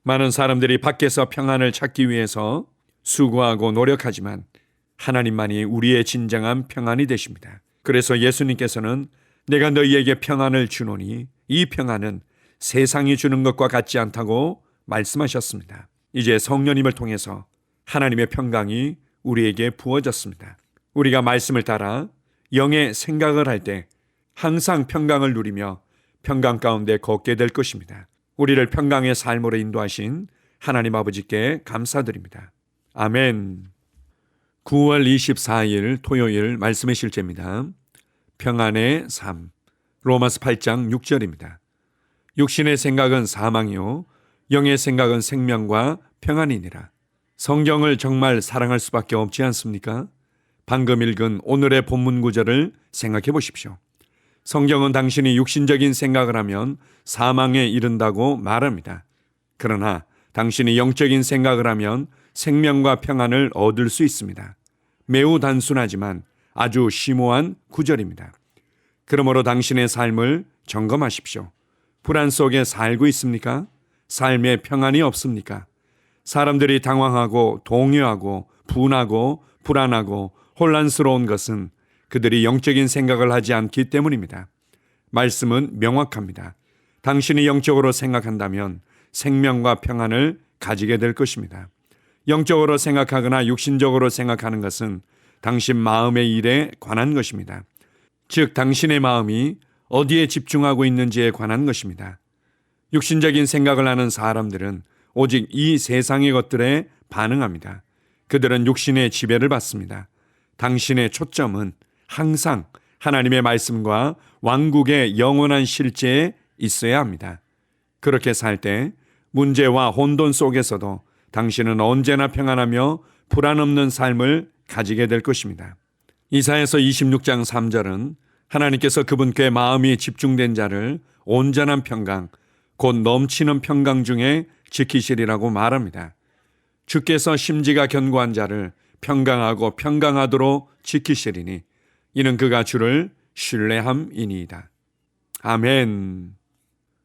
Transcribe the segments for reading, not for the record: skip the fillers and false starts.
많은 사람들이 밖에서 평안을 찾기 위해서 수고하고 노력하지만 하나님만이 우리의 진정한 평안이 되십니다. 그래서 예수님께서는 내가 너희에게 평안을 주노니 이 평안은 세상이 주는 것과 같지 않다고 말씀하셨습니다. 이제 성령님을 통해서 하나님의 평강이 우리에게 부어졌습니다. 우리가 말씀을 따라 영의 생각을 할 때 항상 평강을 누리며 평강 가운데 걷게 될 것입니다. 우리를 평강의 삶으로 인도하신 하나님 아버지께 감사드립니다. 아멘. 9월 24일 토요일 말씀의 실제입니다. 평안의 삶. 로마서 8장 6절입니다. 육신의 생각은 사망이요 영의 생각은 생명과 평안이니라. 성경을 정말 사랑할 수밖에 없지 않습니까? 방금 읽은 오늘의 본문 구절을 생각해 보십시오. 성경은 당신이 육신적인 생각을 하면 사망에 이른다고 말합니다. 그러나 당신이 영적인 생각을 하면 생명과 평안을 얻을 수 있습니다. 매우 단순하지만 아주 심오한 구절입니다. 그러므로 당신의 삶을 점검하십시오. 불안 속에 살고 있습니까? 삶에 평안이 없습니까? 사람들이 당황하고 동요하고 분하고 불안하고 혼란스러운 것은 그들이 영적인 생각을 하지 않기 때문입니다. 말씀은 명확합니다. 당신이 영적으로 생각한다면 생명과 평안을 가지게 될 것입니다. 영적으로 생각하거나 육신적으로 생각하는 것은 당신 마음의 일에 관한 것입니다. 즉 당신의 마음이 어디에 집중하고 있는지에 관한 것입니다. 육신적인 생각을 하는 사람들은 오직 이 세상의 것들에 반응합니다. 그들은 육신의 지배를 받습니다. 당신의 초점은 항상 하나님의 말씀과 왕국의 영원한 실제에 있어야 합니다. 그렇게 살 때 문제와 혼돈 속에서도 당신은 언제나 평안하며 불안 없는 삶을 가지게 될 것입니다. 이사야서 26장 3절은 하나님께서 그분께 마음이 집중된 자를 온전한 평강, 곧 넘치는 평강 중에 지키시리라고 말합니다. 주께서 심지가 견고한 자를 평강하고 평강하도록 지키시리니 이는 그가 주를 신뢰함이니이다. 아멘.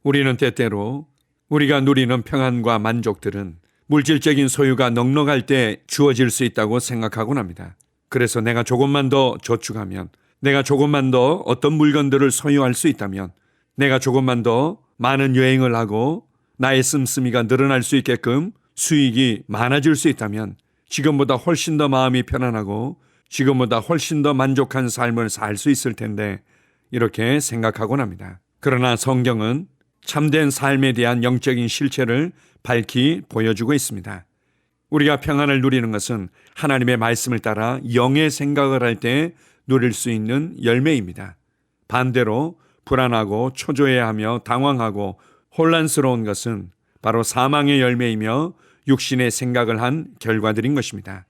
우리는 때때로 우리가 누리는 평안과 만족들은 물질적인 소유가 넉넉할 때 주어질 수 있다고 생각하곤 합니다. 그래서 내가 조금만 더 저축하면, 내가 조금만 더 어떤 물건들을 소유할 수 있다면, 내가 조금만 더 많은 여행을 하고 나의 씀씀이가 늘어날 수 있게끔 수익이 많아질 수 있다면 지금보다 훨씬 더 마음이 편안하고 지금보다 훨씬 더 만족한 삶을 살 수 있을 텐데 이렇게 생각하곤 합니다. 그러나 성경은 참된 삶에 대한 영적인 실체를 밝히 보여주고 있습니다. 우리가 평안을 누리는 것은 하나님의 말씀을 따라 영의 생각을 할 때 누릴 수 있는 열매입니다. 반대로 불안하고 초조해하며 당황하고 혼란스러운 것은 바로 사망의 열매이며 육신의 생각을 한 결과들인 것입니다.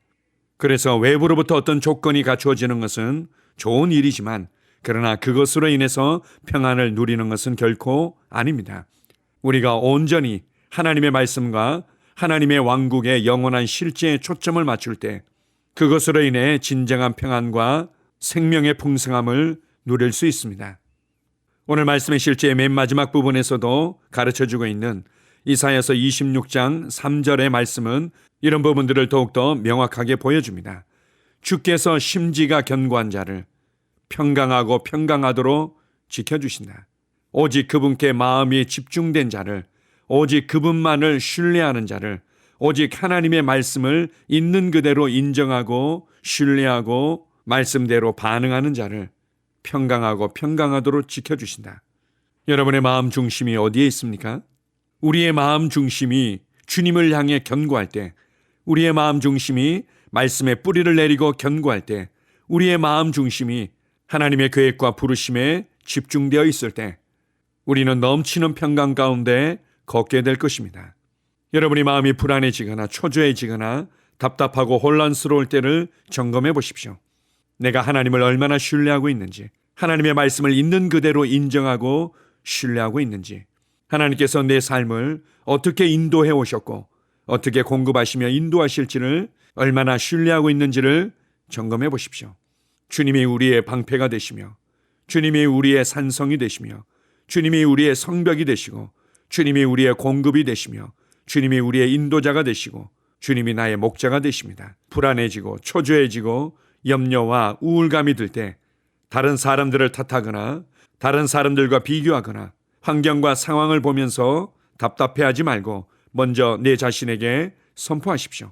그래서 외부로부터 어떤 조건이 갖추어지는 것은 좋은 일이지만 그러나 그것으로 인해서 평안을 누리는 것은 결코 아닙니다. 우리가 온전히 하나님의 말씀과 하나님의 왕국의 영원한 실제에 초점을 맞출 때 그것으로 인해 진정한 평안과 생명의 풍성함을 누릴 수 있습니다. 오늘 말씀의 실제의 맨 마지막 부분에서도 가르쳐주고 있는 이사야서 26장 3절의 말씀은 이런 부분들을 더욱더 명확하게 보여줍니다. 주께서 심지가 견고한 자를 평강하고 평강하도록 지켜주신다. 오직 그분께 마음이 집중된 자를, 오직 그분만을 신뢰하는 자를, 오직 하나님의 말씀을 있는 그대로 인정하고 신뢰하고 말씀대로 반응하는 자를 평강하고 평강하도록 지켜주신다. 여러분의 마음 중심이 어디에 있습니까? 우리의 마음 중심이 주님을 향해 견고할 때, 우리의 마음 중심이 말씀에 뿌리를 내리고 견고할 때, 우리의 마음 중심이 하나님의 계획과 부르심에 집중되어 있을 때 우리는 넘치는 평강 가운데 걷게 될 것입니다. 여러분의 마음이 불안해지거나 초조해지거나 답답하고 혼란스러울 때를 점검해 보십시오. 내가 하나님을 얼마나 신뢰하고 있는지, 하나님의 말씀을 있는 그대로 인정하고 신뢰하고 있는지, 하나님께서 내 삶을 어떻게 인도해 오셨고 어떻게 공급하시며 인도하실지를 얼마나 신뢰하고 있는지를 점검해 보십시오. 주님이 우리의 방패가 되시며 주님이 우리의 산성이 되시며 주님이 우리의 성벽이 되시고 주님이 우리의 공급이 되시며 주님이 우리의 인도자가 되시고 주님이 나의 목자가 되십니다. 불안해지고 초조해지고 염려와 우울감이 들 때 다른 사람들을 탓하거나 다른 사람들과 비교하거나 환경과 상황을 보면서 답답해하지 말고 먼저 내 자신에게 선포하십시오.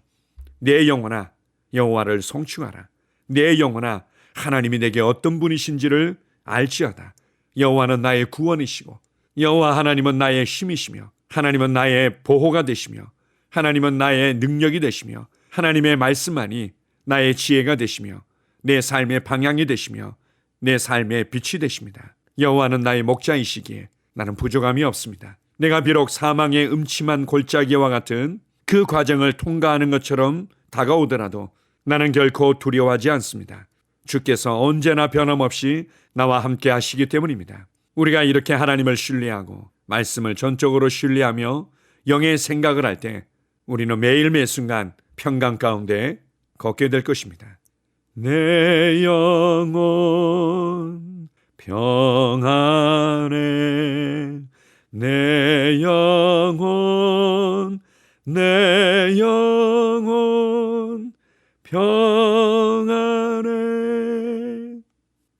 내 영혼아, 여호와를 송축하라. 내 영혼아, 하나님이 내게 어떤 분이신지를 알지어다. 여호와는 나의 구원이시고 여호와 하나님은 나의 힘이시며 하나님은 나의 보호가 되시며 하나님은 나의 능력이 되시며 하나님의 말씀만이 나의 지혜가 되시며 내 삶의 방향이 되시며 내 삶의 빛이 되십니다. 여호와는 나의 목자이시기에 나는 부족함이 없습니다. 내가 비록 사망의 음침한 골짜기와 같은 그 과정을 통과하는 것처럼 다가오더라도 나는 결코 두려워하지 않습니다. 주께서 언제나 변함없이 나와 함께 하시기 때문입니다. 우리가 이렇게 하나님을 신뢰하고 말씀을 전적으로 신뢰하며 영의 생각을 할 때 우리는 매일 매순간 평강 가운데 걷게 될 것입니다. 내 영혼 평안해, 내 영혼 평안해.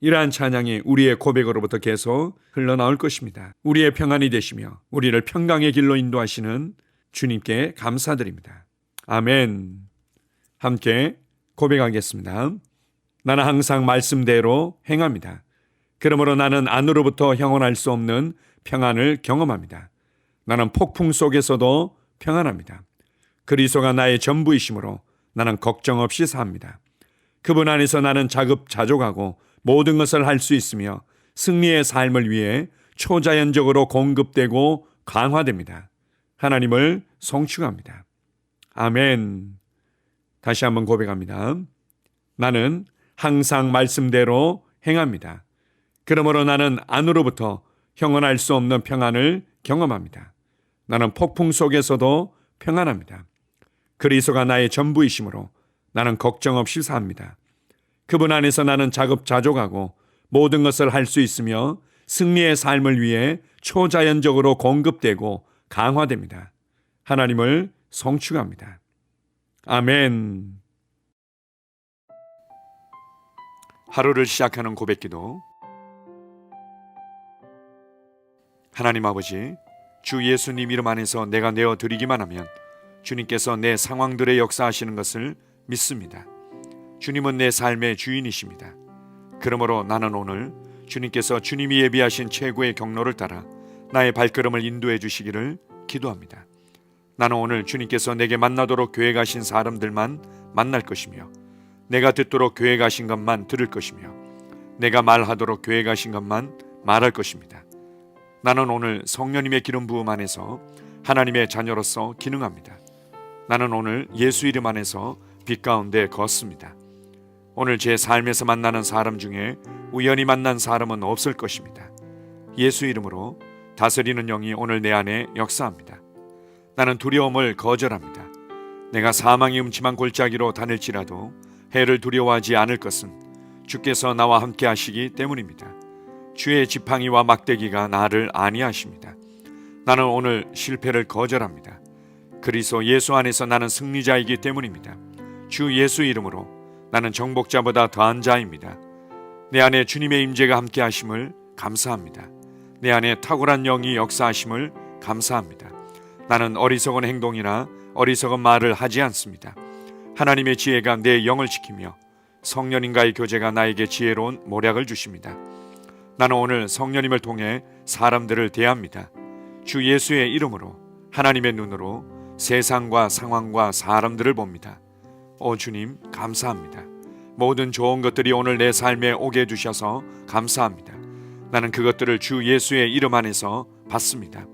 이러한 찬양이 우리의 고백으로부터 계속 흘러나올 것입니다. 우리의 평안이 되시며 우리를 평강의 길로 인도하시는 주님께 감사드립니다. 아멘. 함께 고백하겠습니다. 나는 항상 말씀대로 행합니다. 그러므로 나는 안으로부터 형언할 수 없는 평안을 경험합니다. 나는 폭풍 속에서도 평안합니다. 그리스도가 나의 전부이심으로 나는 걱정 없이 삽니다. 그분 안에서 나는 자급자족하고 모든 것을 할 수 있으며 승리의 삶을 위해 초자연적으로 공급되고 강화됩니다. 하나님을 송축합니다. 아멘. 다시 한번 고백합니다. 나는 항상 말씀대로 행합니다. 그러므로 나는 안으로부터 형언할 수 없는 평안을 경험합니다. 나는 폭풍 속에서도 평안합니다. 그리스도가 나의 전부이심으로 나는 걱정 없이 삽니다. 그분 안에서 나는 자급자족하고 모든 것을 할 수 있으며 승리의 삶을 위해 초자연적으로 공급되고 강화됩니다. 하나님을 송축합니다. 아멘. 하루를 시작하는 고백기도. 하나님 아버지, 주 예수님 이름 안에서 내가 내어드리기만 하면 주님께서 내 상황들의 역사하시는 것을 믿습니다. 주님은 내 삶의 주인이십니다. 그러므로 나는 오늘 주님께서 주님이 예비하신 최고의 경로를 따라 나의 발걸음을 인도해 주시기를 기도합니다. 나는 오늘 주님께서 내게 만나도록 계획하신 사람들만 만날 것이며 내가 듣도록 계획하신 것만 들을 것이며 내가 말하도록 계획하신 것만 말할 것입니다. 나는 오늘 성령님의 기름 부음 안에서 하나님의 자녀로서 기능합니다. 나는 오늘 예수 이름 안에서 빛 가운데 걷습니다. 오늘 제 삶에서 만나는 사람 중에 우연히 만난 사람은 없을 것입니다. 예수 이름으로 다스리는 영이 오늘 내 안에 역사합니다. 나는 두려움을 거절합니다. 내가 사망이 음침한 골짜기로 다닐지라도 해를 두려워하지 않을 것은 주께서 나와 함께 하시기 때문입니다. 주의 지팡이와 막대기가 나를 안위하십니다. 나는 오늘 실패를 거절합니다. 그리스도 예수 안에서 나는 승리자이기 때문입니다. 주 예수 이름으로 나는 정복자보다 더한 자입니다. 내 안에 주님의 임재가 함께 하심을 감사합니다. 내 안에 탁월한 영이 역사하심을 감사합니다. 나는 어리석은 행동이나 어리석은 말을 하지 않습니다. 하나님의 지혜가 내 영을 지키며 성령님과의 교제가 나에게 지혜로운 모략을 주십니다. 나는 오늘 성령님을 통해 사람들을 대합니다. 주 예수의 이름으로 하나님의 눈으로 세상과 상황과 사람들을 봅니다. 오 주님 감사합니다. 모든 좋은 것들이 오늘 내 삶에 오게 해주셔서 감사합니다. 나는 그것들을 주 예수의 이름 안에서 받습니다.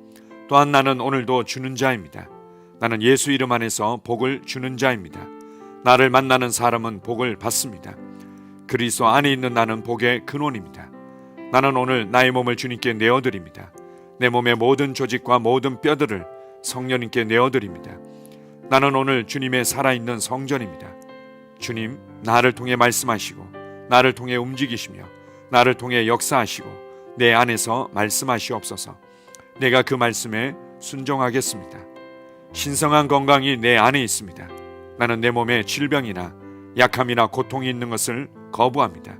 또한 나는 오늘도 주는 자입니다. 나는 예수 이름 안에서 복을 주는 자입니다. 나를 만나는 사람은 복을 받습니다. 그리스도 안에 있는 나는 복의 근원입니다. 나는 오늘 나의 몸을 주님께 내어드립니다. 내 몸의 모든 조직과 모든 뼈들을 성령님께 내어드립니다. 나는 오늘 주님의 살아있는 성전입니다. 주님, 나를 통해 말씀하시고 나를 통해 움직이시며 나를 통해 역사하시고 내 안에서 말씀하시옵소서. 내가 그 말씀에 순종하겠습니다. 신성한 건강이 내 안에 있습니다. 나는 내 몸에 질병이나 약함이나 고통이 있는 것을 거부합니다.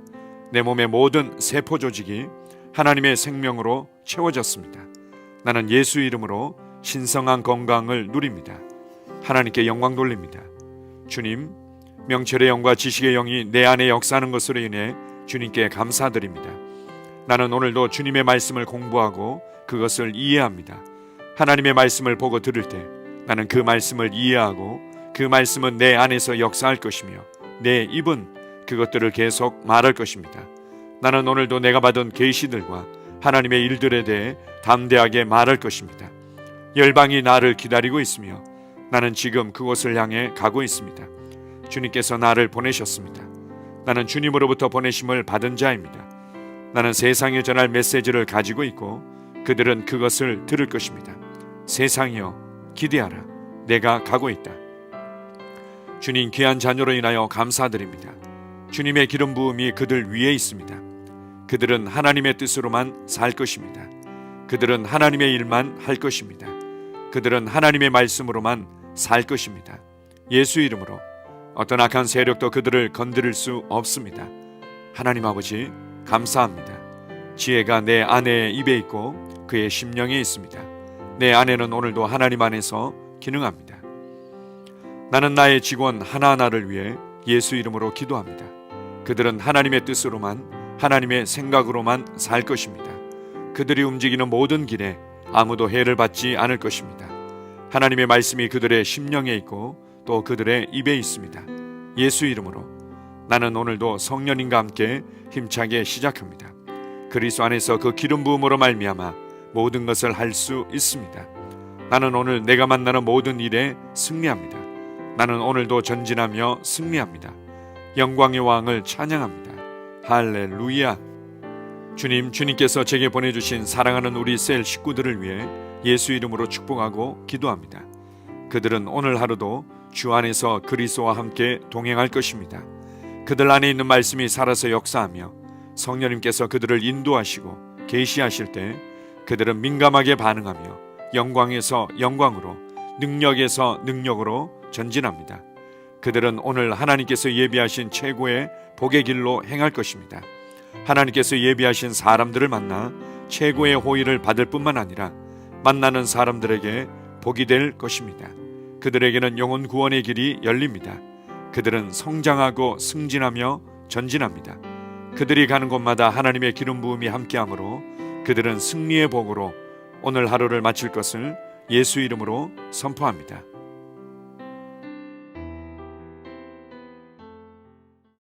내 몸의 모든 세포 조직이 하나님의 생명으로 채워졌습니다. 나는 예수 이름으로 신성한 건강을 누립니다. 하나님께 영광 돌립니다. 주님, 명철의 영과 지식의 영이 내 안에 역사하는 것으로 인해 주님께 감사드립니다. 나는 오늘도 주님의 말씀을 공부하고 그것을 이해합니다. 하나님의 말씀을 보고 들을 때 나는 그 말씀을 이해하고 그 말씀은 내 안에서 역사할 것이며 내 입은 그것들을 계속 말할 것입니다. 나는 오늘도 내가 받은 계시들과 하나님의 일들에 대해 담대하게 말할 것입니다. 열방이 나를 기다리고 있으며 나는 지금 그곳을 향해 가고 있습니다. 주님께서 나를 보내셨습니다. 나는 주님으로부터 보내심을 받은 자입니다. 나는 세상에 전할 메시지를 가지고 있고 그들은 그것을 들을 것입니다. 세상이여 기대하라. 내가 가고 있다. 주님 귀한 자녀로 인하여 감사드립니다. 주님의 기름 부음이 그들 위에 있습니다. 그들은 하나님의 뜻으로만 살 것입니다. 그들은 하나님의 일만 할 것입니다. 그들은 하나님의 말씀으로만 살 것입니다. 예수 이름으로 어떤 악한 세력도 그들을 건드릴 수 없습니다. 하나님 아버지 감사합니다. 지혜가 내 아내의 입에 있고 그의 심령에 있습니다. 내 아내는 오늘도 하나님 안에서 기능합니다. 나는 나의 직원 하나하나를 위해 예수 이름으로 기도합니다. 그들은 하나님의 뜻으로만 하나님의 생각으로만 살 것입니다. 그들이 움직이는 모든 길에 아무도 해를 받지 않을 것입니다. 하나님의 말씀이 그들의 심령에 있고 또 그들의 입에 있습니다. 예수 이름으로 나는 오늘도 성령님과 함께 힘차게 시작합니다. 그리스도 안에서 그 기름 부음으로 말미암아 모든 것을 할 수 있습니다. 나는 오늘 내가 만나는 모든 일에 승리합니다. 나는 오늘도 전진하며 승리합니다. 영광의 왕을 찬양합니다. 할렐루야. 주님께서 제게 보내주신 사랑하는 우리 셀 식구들을 위해 예수 이름으로 축복하고 기도합니다. 그들은 오늘 하루도 주 안에서 그리스도와 함께 동행할 것입니다. 그들 안에 있는 말씀이 살아서 역사하며 성령님께서 그들을 인도하시고 계시하실 때 그들은 민감하게 반응하며 영광에서 영광으로 능력에서 능력으로 전진합니다. 그들은 오늘 하나님께서 예비하신 최고의 복의 길로 행할 것입니다. 하나님께서 예비하신 사람들을 만나 최고의 호의를 받을 뿐만 아니라 만나는 사람들에게 복이 될 것입니다. 그들에게는 영혼 구원의 길이 열립니다. 그들은 성장하고 승진하며 전진합니다. 그들이 가는 곳마다 하나님의 기름 부음이 함께하므로 그들은 승리의 복으로 오늘 하루를 마칠 것을 예수 이름으로 선포합니다.